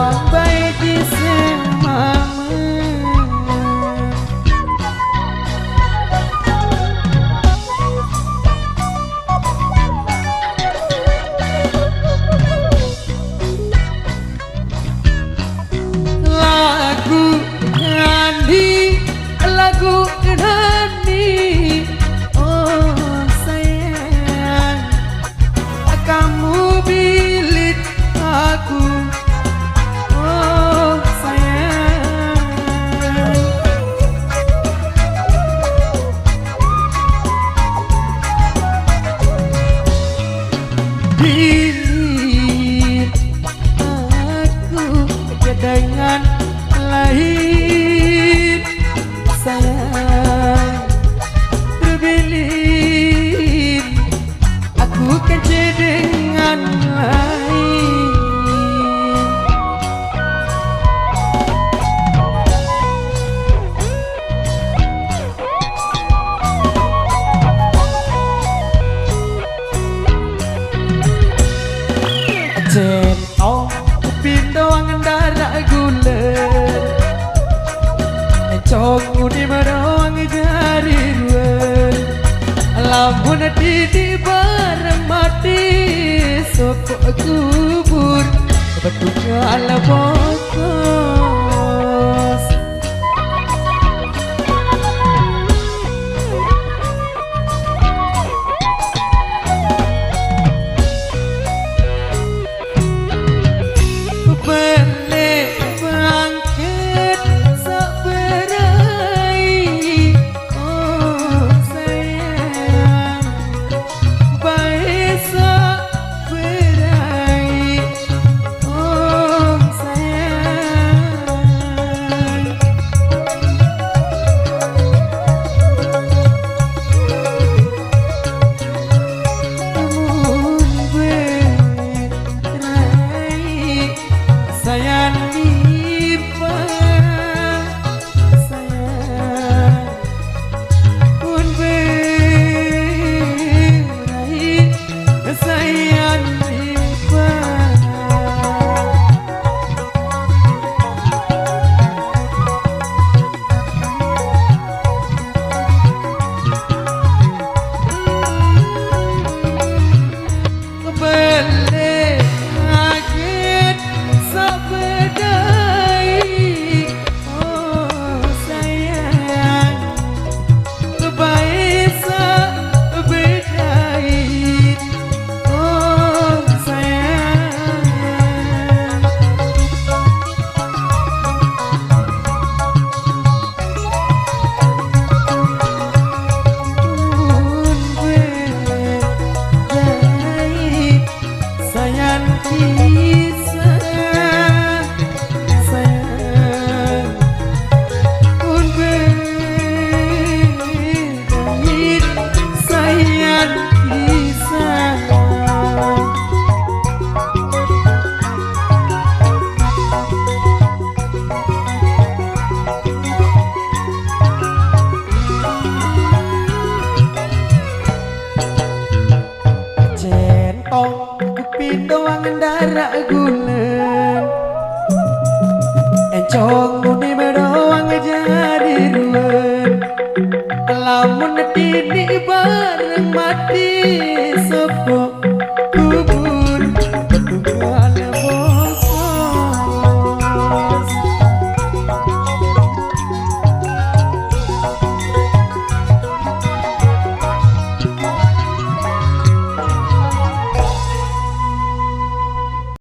sampai di semama lagu Nandi lagu Nandi oh sayang kamu bilik aku oh sayang bilik aku dengan lain sayang terbilin aku kece dengan lain centong pindo ngendara gula cong uni merawang jari ruan lamun di bareng mati sokok kubur betul bokos balik bangkit saberai oh sayang baik saberai oh sayang namun berai sayang ipa sayang pun berai sayang ipa balik kaget sabedai oh sayang baik sabedai oh sayang pun berai sayang kisah sayang pun berai sayang kisah centong pindo ngendara gulen encong muni merawang jari ruan lamun tini bareng mati